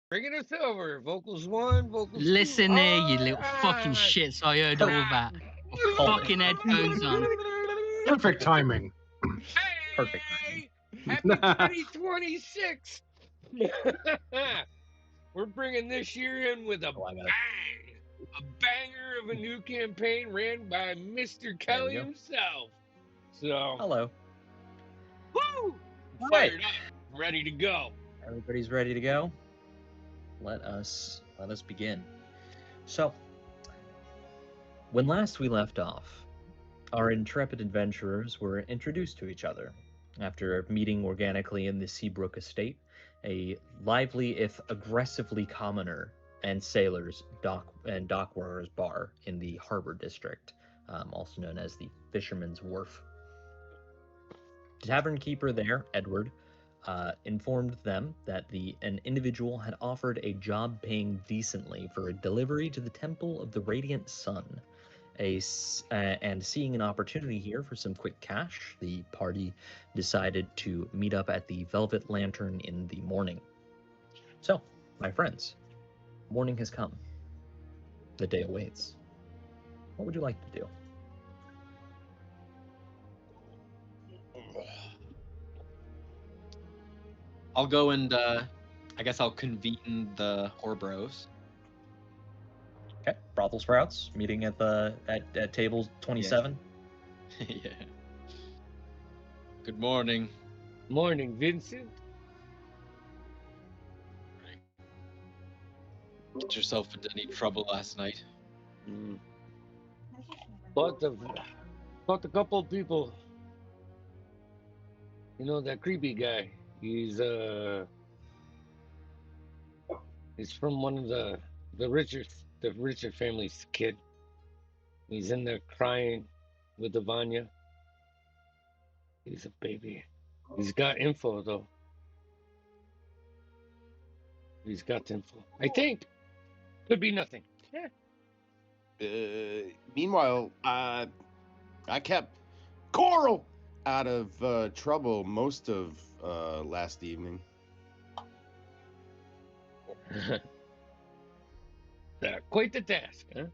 Bringing us over. Vocals one, vocals two. Listen there, you little fucking Alright. shits. I heard all that. Fucking headphones on. Perfect timing. Perfect. Hey, happy 2026. We're bringing this year in with a bang. A banger of a new campaign ran by Mr. Kelly himself. So, Hello. woo! All Fired up, ready to go. Everybody's ready to go. Let us begin. So, when last we left off, our intrepid adventurers were introduced to each other after meeting organically in the Seabrook estate, a lively if aggressively commoner and sailors dock workers bar in the harbor district, also known as the Fisherman's Wharf. The tavern keeper there, Edward, informed them that an individual had offered a job paying decently for a delivery to the Temple of the Radiant Sun. And seeing an opportunity here for some quick cash, the party decided to meet up at the Velvet Lantern in the morning. So, my friends, morning has come. The day awaits. What would you like to do? I'll go and I guess I'll convene the Horbros. Okay, Brothel Sprouts meeting at table 27. Yeah. Good morning. Morning, Vincent. Get yourself into any trouble last night? Bought a couple of people. You know that creepy guy. He's from one of the richer family's kid. He's in there crying with the Vanya. He's a baby. He's got info though. He's got info. I think. Could be nothing. Yeah. Meanwhile, I kept Coral out of trouble most of last evening. Quite the task, huh?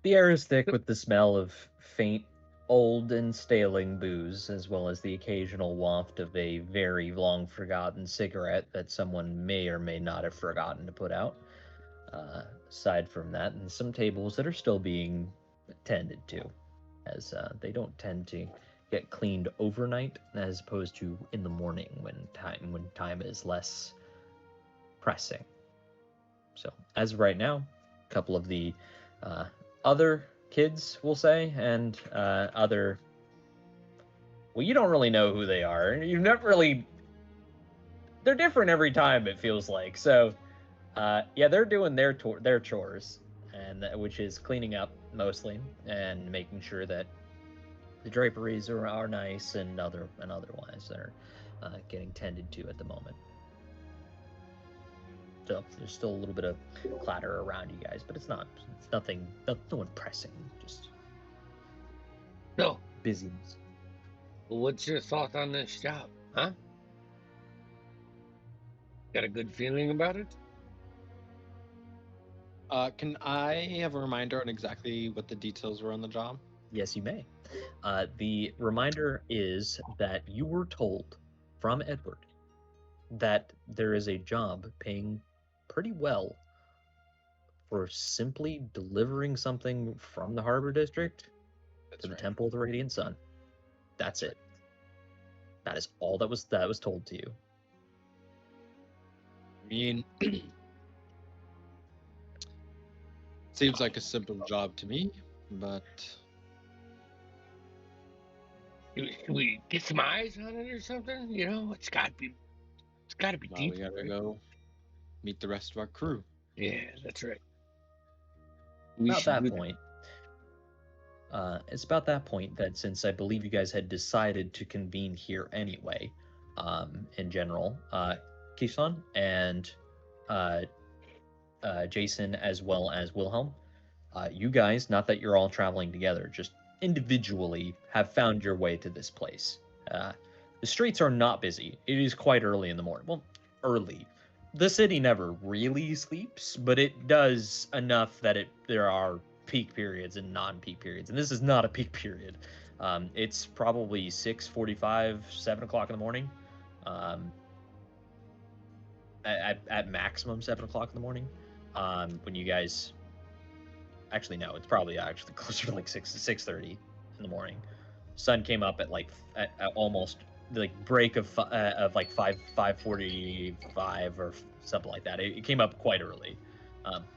The air is thick with the smell of faint, old and staling booze, as well as the occasional waft of a very long-forgotten cigarette that someone may or may not have forgotten to put out. Aside from that, and some tables that are still being tended to, as they don't tend to get cleaned overnight, as opposed to in the morning when time is less pressing. So, as of right now, a couple of the other kids, we'll say, and other... Well, you don't really know who they are. You've never really... They're different every time, it feels like. So, yeah, they're doing their chores, and which is cleaning up, mostly, and making sure that the draperies are nice and otherwise they're getting tended to at the moment. So there's still a little bit of clatter around you guys, but it's nothing, no one pressing, just No. busyness. Well, what's your thought on this job, huh? Got a good feeling about it? Can I have a reminder on exactly what the details were on the job? Yes, you may. The reminder is that you were told from Edward that there is a job paying pretty well for simply delivering something from the Harbor District to the Temple of the Radiant Sun. That's it. That is all that was told to you. I mean, seems like a simple job to me, but Should we get some eyes on it or something? You know, it's got to be now deep. we gotta go meet the rest of our crew. Yeah, that's right. It's about that point that, since I believe you guys had decided to convene here anyway, in general, Kishan and Jason, as well as Wilhelm, you guys, not that you're all traveling together, just individually have found your way to this place. The streets are not busy. It is quite early in the morning. Well, early. The city never really sleeps, but it does enough that there are peak periods and non-peak periods, and this is not a peak period. It's probably 6:45, 7 o'clock in the morning. At maximum 7 o'clock in the morning. When you guys, actually no, it's probably actually closer to like 6:30 in the morning. Sun came up at like at almost like break of like 5:45 or something like that. It came up quite early,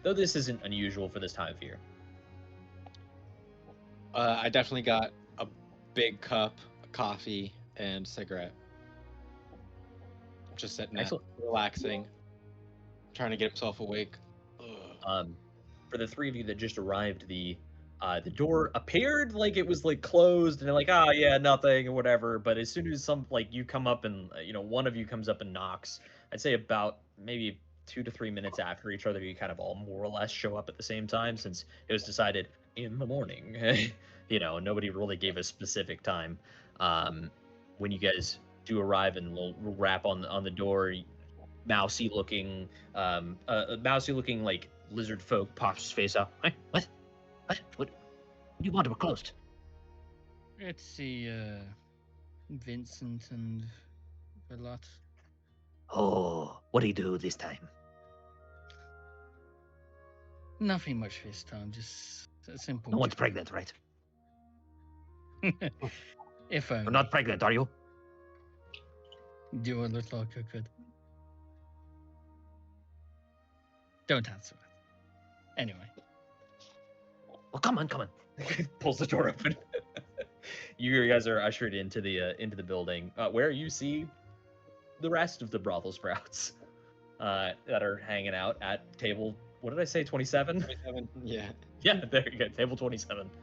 though this isn't unusual for this time of year. I definitely got a big cup of coffee and cigarette. Just sitting there, relaxing, trying to get himself awake. For the three of you that just arrived, the door appeared like it was like closed and like, oh yeah, nothing or whatever. But as soon as you come up and one of you comes up and knocks, I'd say about maybe 2 to 3 minutes after each other, you kind of all more or less show up at the same time, since it was decided in the morning. Nobody really gave a specific time. When you guys do arrive and we'll rap on the door, mousy looking like lizard folk pops his face out. Hey, what do you want? We're closed. Let's see, Vincent and Velat. Oh, what do you do this time? Nothing much this time, just a simple. No one's pregnant, right? If You're not pregnant, are you? Do I look like I could? Don't answer it. Anyway. Well, come on. Pulls the door open. You guys are ushered into the building, where you see the rest of the brothel sprouts that are hanging out at table. What did I say? 27. 27. Yeah. Yeah, there you go. Table 27. It's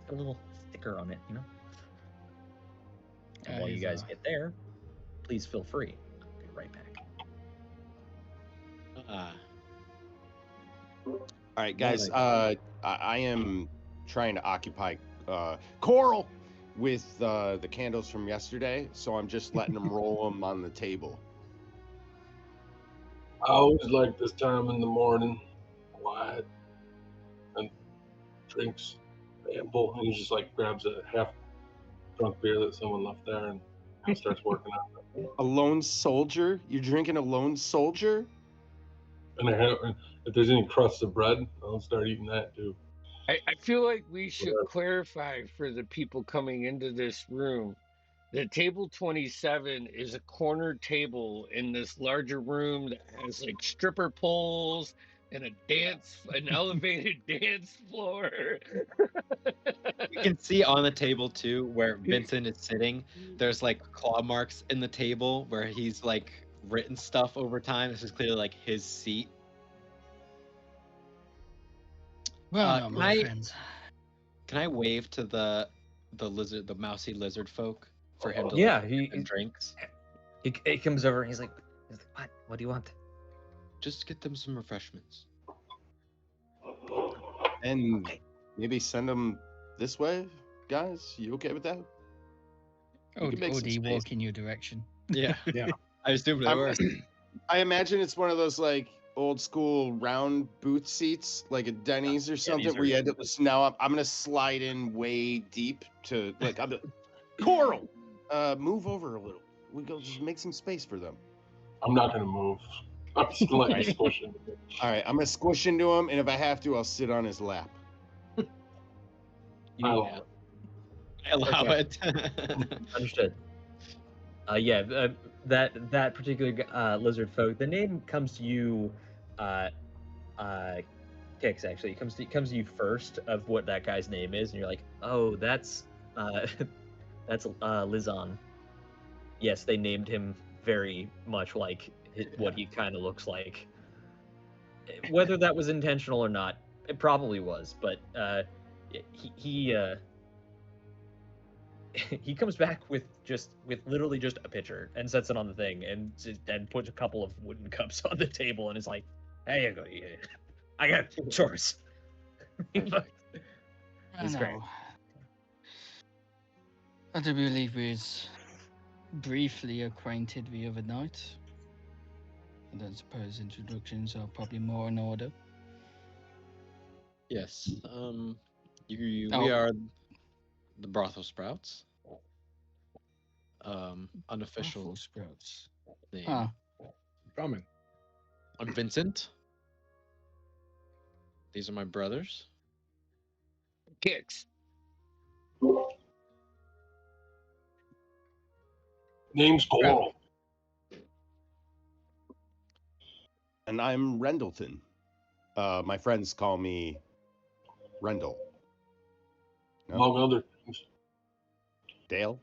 got a little sticker on it, And while you guys get there, please feel free. I'll be right back. All right, guys. I am trying to occupy Coral with the candles from yesterday, so I'm just letting them roll them on the table. I always like this time in the morning, quiet, and drinks ample. And he just like grabs a half-drunk beer that someone left there and starts working out. A lone soldier? You're drinking a lone soldier? And if there's any crusts of bread, I'll start eating that too. I feel like we should clarify for the people coming into this room that table 27 is a corner table in this larger room that has like stripper poles and an elevated dance floor. You can see on the table too where Vincent is sitting. There's like claw marks in the table where he's like written stuff over time. This is clearly like his seat. Well, my friends. Can I wave to the mousy lizard folk for him to he drinks? He comes over and he's like, what do you want? Just get them some refreshments. And maybe send them this way, guys. You okay with that? Odie walk in your direction. Yeah. Yeah. I assume they were. I imagine it's one of those like old school round booth seats, like at Denny's or something, where you had to. Now I'm gonna slide in way deep to like Coral. Move over a little. We go just make some space for them. I'm not gonna move. I'm just gonna let you squish into it. All right, I'm gonna squish into him, and if I have to, I'll sit on his lap. I allow it. Understood. That particular lizard folk. The name comes to you, Kix. Actually, it comes to you first of what that guy's name is, and you're like, oh, that's Lizon. Yes, they named him very much like what he kind of looks like. Whether that was intentional or not, it probably was. But he comes back with literally just a pitcher and sets it on the thing and puts a couple of wooden cups on the table and is like, "There you go, I got chores." He's great. I do believe is briefly acquainted the other night. I don't suppose introductions are probably more in order. Yes. We Oh. are the Brothel Sprouts. Unofficial Waffle sprouts. name. Huh. Drumming. I'm Vincent. These are my brothers. Kicks. Name's Coral. And I'm Rendleton. My friends call me Rendell. No? Among other things. Dale?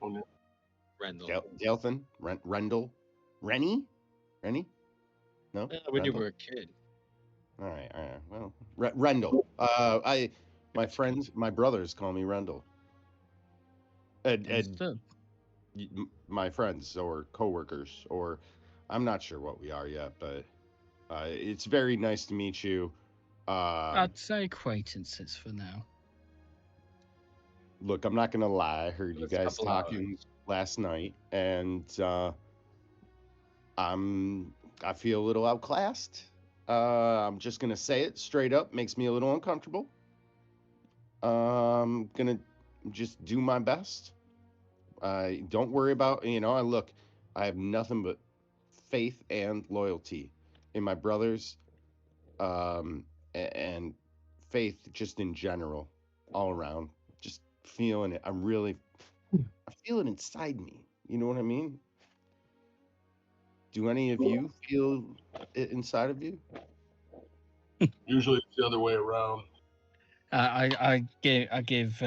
Randall. Daleton? Rendell? Rennie? Rennie? No? When you Rendell? were a kid. All right. Well, Rendell. My brothers call me Rendell. And Understood. my friends or coworkers, or I'm not sure what we are yet, but it's very nice to meet you. I'd say acquaintances for now. Look, I'm not gonna lie. I heard you It's a guys couple talking last night, and I feel a little outclassed. I'm just gonna say it straight up. Makes me a little uncomfortable. I'm gonna just do my best. Don't worry about, I have nothing but faith and loyalty in my brothers, and faith just in general, all around. Just feeling it. I feel it inside me. You know what I mean? Do any of you feel it inside of you? Usually it's the other way around. I give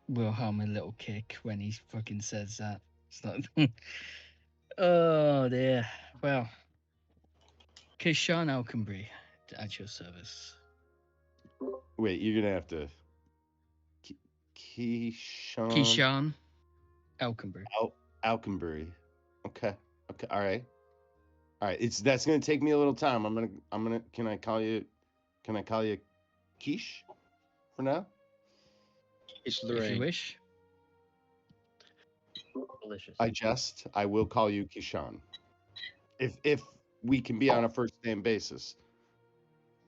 Wilhelm a little kick when he fucking says that. It's like, oh dear. Well, Kishan Alconbury at your service. Wait, you're gonna have to. Keyshawn Kishan Alconbury. Alconbury. Okay. All right. That's gonna take me a little time. I'm gonna. Can I call you Quiche for now? It's If you Lorraine. wish. Delicious. I will call you Kishan. If we can be on a first name basis.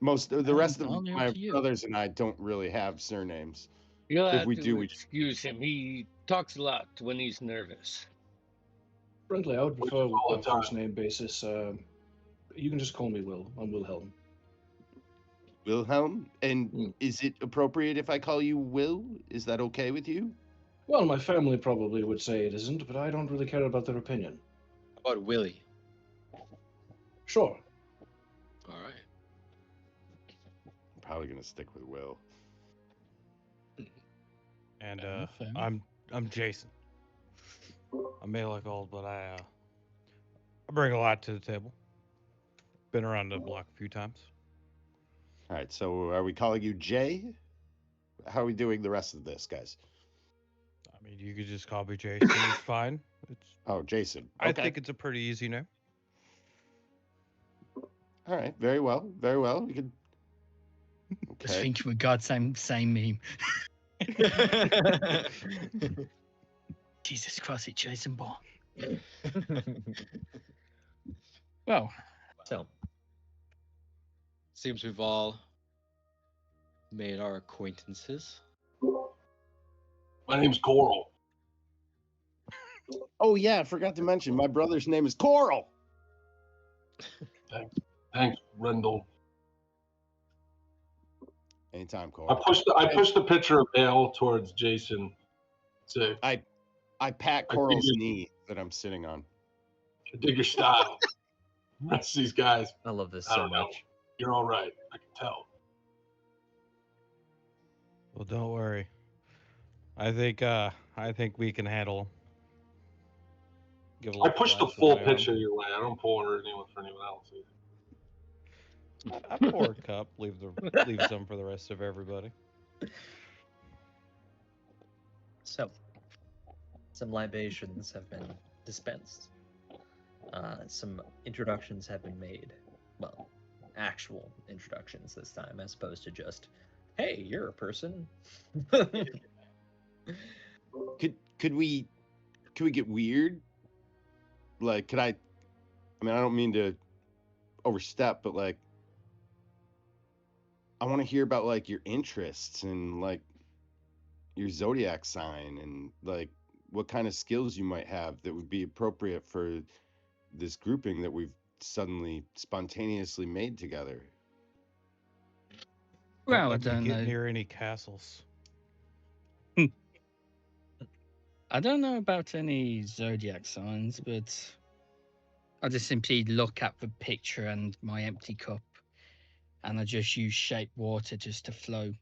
Most of the rest of Only up my to you. brothers and I don't really have surnames. You'll If have we to do, we excuse him. He talks a lot when he's nervous. Friendly, I would Which prefer is all on the a first time. name basis. You can just call me Will. I'm Wilhelm. Wilhelm. And Hmm. is it appropriate if I call you Will? Is that okay with you? Well, my family probably would say it isn't, but I don't really care about their opinion. How about Willie? Sure. All right. I'm probably gonna stick with Will. And Fair enough. I'm Jason. I may look old, but I bring a lot to the table. Been around the block a few times. All right, so are we calling you Jay? How are we doing the rest of this, guys? I mean, you could just call me Jason. It's fine. Oh, Jason. I Okay. think it's a pretty easy name. All right, very well. You can. Just Okay. thinking with God, same meme. Jesus Christ, it's Jason Bourne. Well, So, Seems we've all made our acquaintances. My name's Coral. Oh yeah, I forgot to mention my brother's name is Coral. Thanks, Rendell. Anytime, I Coral. pushed the picture of ale towards Jason. Say, I pat I Coral's figured- knee that I'm sitting on. I dig your style. Rest of these guys, I love this I so don't know. much. You're all right. I can tell. Well, don't worry. I think we can handle 'em. Give a I little pushed the glass of full my picture your way. I don't pour anyone for anyone else. Either. own. I pour a cup. Leave some for the rest of everybody. So, some libations have been dispensed. Some introductions have been made. Well, actual introductions this time, as opposed to just, "Hey, you're a person." Could we can we get weird? Like, could I mean, I don't mean to overstep, but like, I want to hear about like your interests and like your zodiac sign and like what kind of skills you might have that would be appropriate for this grouping that we've suddenly spontaneously made together. Well, I let me don't get know. near any castles. I don't know about any zodiac signs, but I just simply look at the picture and my empty cup, and I just use shape water just to flow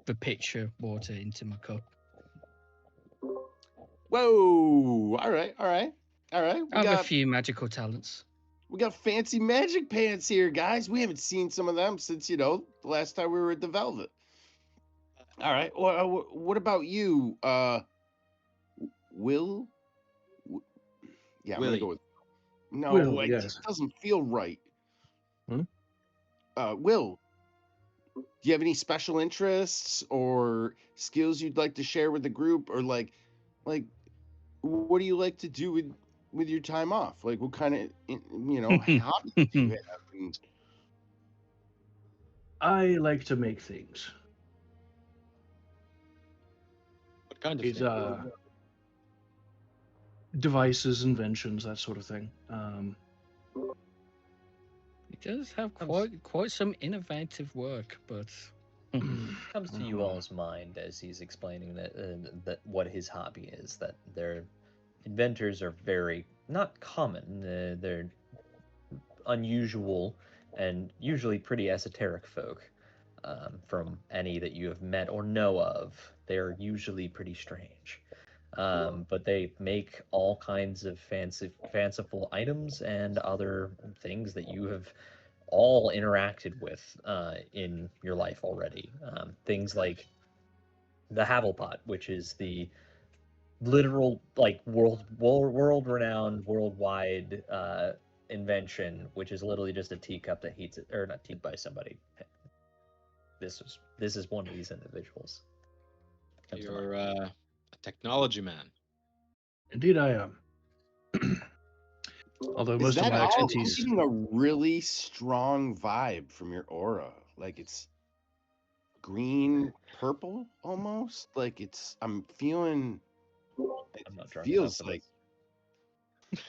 the picture water into my cup. Whoa! All right. I have a few magical talents. We got fancy magic pants here, guys. We haven't seen some of them since, the last time we were at the Velvet. All right. Well, what about you, Will? Yeah, I'm Willie. gonna go with. No, Will, it yes. just doesn't feel right. Hmm? Will, do you have any special interests or skills you'd like to share with the group, or like, what do you like to do with your time off? Like, what kind of, hobbies do you have? And I like to make things. What kind of It's thing? devices, inventions, that sort of thing. He does have quite some innovative work, but Comes to you all's mind as he's explaining that what his hobby is, that their inventors are very not common. They're unusual and usually pretty esoteric folk. From any that you have met or know of, they're usually pretty strange. But they make all kinds of fanciful items and other things that you have all interacted with in your life already. Things like the Havelpot, which is the literal like world-renowned, worldwide invention, which is literally just a teacup that heats it, or not heated by somebody. This is one of these individuals. You're a technology man. Indeed, I am. Although is most of that my all? I'm expertise. getting a really strong vibe from your aura. Like it's green, purple, almost. Like it's. I'm feeling. I'm not drunk Feels enough like.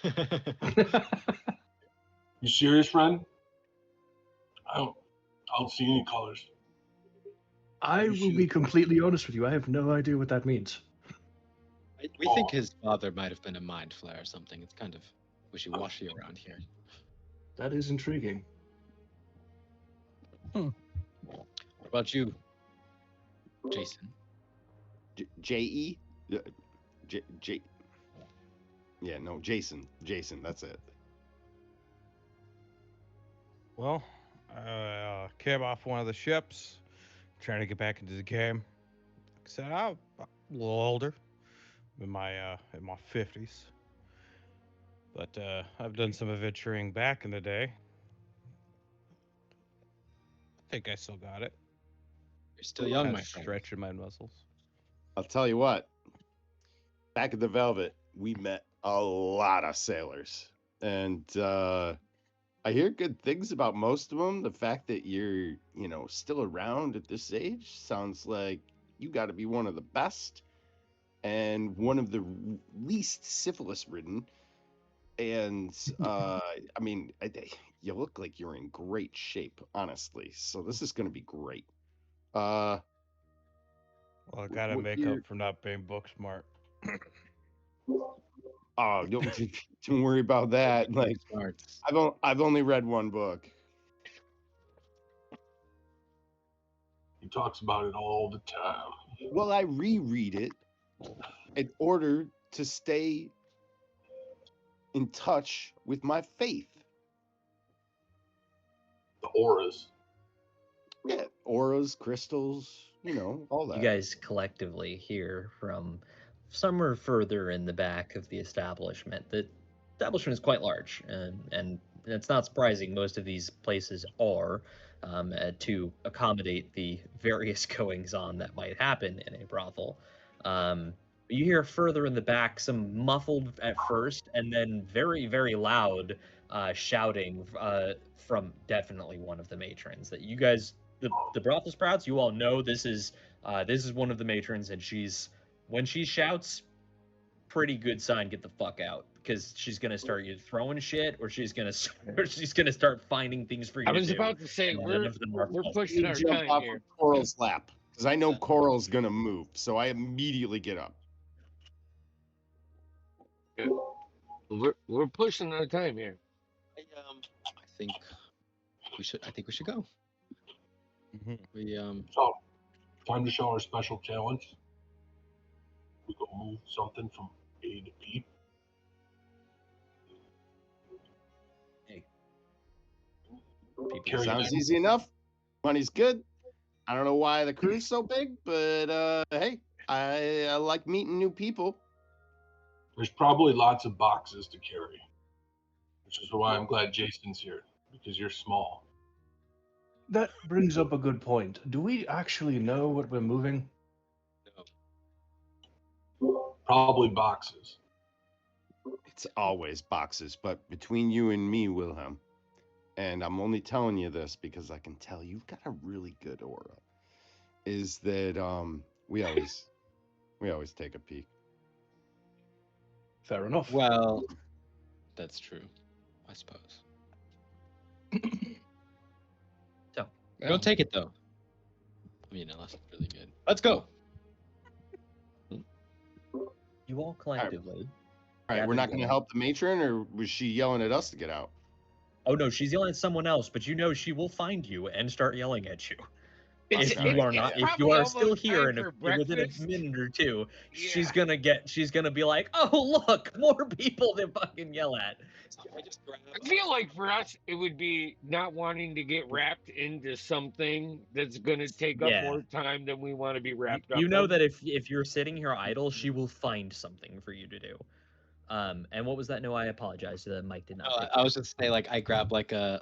for You serious, friend? I don't see any colors. I will be completely honest with you. I have no idea what that means. We think his father might have been a mind flayer or something. It's kind of wishy-washy around here. That is intriguing. What about you, Jason? J-E? J. Yeah, no, Jason. Jason, that's it. Well, I came off one of the ships, trying to get back into the game. Like I said, I'm a little older, in my 50s, but I've done some adventuring back in the day. I think I still got it. You're still young, Kinda my friend. stretching my muscles. I'll tell you what. Back at the Velvet, we met a lot of sailors, and I hear good things about most of them. The fact that you're, still around at this age sounds like you got to be one of the best and one of the least syphilis-ridden. And I mean, you look like you're in great shape, honestly. So this is going to be great. Well, I gotta what make year- up for not being book smart. Oh, don't worry about that. Like, Smarts. I've only read one book. He talks about it all the time. Well, I reread it in order to stay in touch with my faith. The auras. Yeah, auras, crystals, all that. You guys collectively hear from somewhere further in the back of the establishment. The establishment is quite large, and it's not surprising. Most of these places are to accommodate the various goings-on that might happen in a brothel. You hear further in the back some muffled at first and then very, very loud shouting from definitely one of the matrons. That you guys, the brothel sprouts, you all know this is one of the matrons, and when she shouts, pretty good sign. Get the fuck out, because she's gonna start you throwing shit, or she's gonna start finding things for you. I was to do. about to say And we're none of them are fun. pushing our Jump time off here. of Coral's lap because I know Coral's gonna move, so I immediately get up. We're pushing our time here. I think we should go. We So, time to show our special challenge. We go move something from A to B. People Sounds easy enough. Money's good. I don't know why the crew's so big, but hey, I like meeting new people. There's probably lots of boxes to carry, which is why I'm glad Jason's here, because you're small. That brings up a good point. Do we actually know what we're moving? Probably boxes. It's always boxes, but between you and me, Wilhelm, and I'm only telling you this because I can tell you've got a really good aura, is that we always take a peek. Fair enough. well, that's true, I suppose. So, Don't take it though. I mean, unless it's really good. Let's go. you all collectively. All right, we're gathered not going to together. help the matron, or was she yelling at us to get out? Oh no, she's yelling at someone else, but you know she will find you and start yelling at you. If Okay. you are not, if you probably are still almost here time and for within a breakfast. minute or two, she's Yeah. gonna be like, oh look, more people to fucking yell at. I just grab. I feel like for us, it would be not wanting to get wrapped into something that's going to take up Yeah. more time than we want to be wrapped up. You know in. that if you're sitting here idle, she will find something for you to do. And what was that? No, I apologize. The mic did not. pick I up. was just say like I grab like a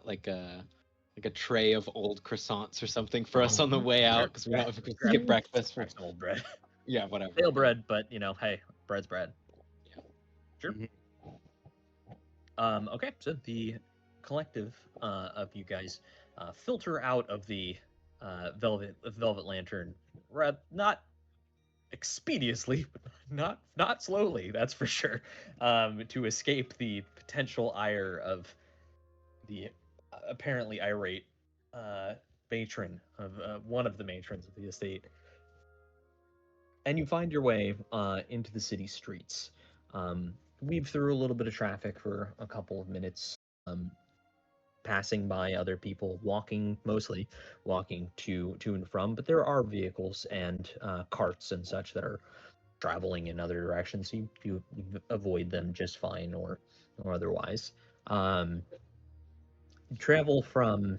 tray of old croissants or something for us on the way out because we don't have to skip breakfast for Grab some old bread. yeah whatever. Stale bread, but you know, hey, bread's bread. Yeah. Sure. Okay, so the collective of you guys filter out of the Velvet Lantern, not expeditiously, but not slowly. That's for sure. To escape the potential ire of the apparently irate matron of one of the matrons of the estate. And you find your way into the city streets. Weave through a little bit of traffic for a couple of minutes, passing by other people, mostly walking to and from, but there are vehicles and carts and such that are traveling in other directions. You avoid them just fine or otherwise. You travel from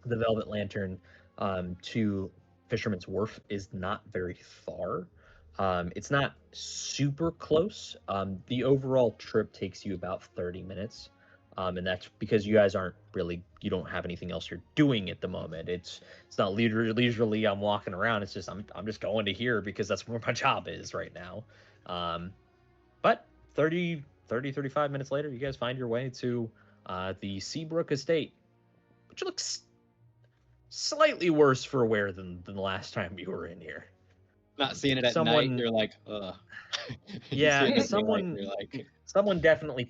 the Velvet Lantern to Fisherman's Wharf is not very far. It's not super close. The overall trip takes you about 30 minutes. And that's because you guys you don't have anything else you're doing at the moment. It's not leisurely I'm walking around. It's just I'm just going to here because that's where my job is right now. But 35 minutes later, you guys find your way to the Seabrook Estate, which looks slightly worse for wear than the last time you were in here. Not seeing it at Someone- night, you're like, ugh. You see Yeah, it at daylight, someone you're like, someone definitely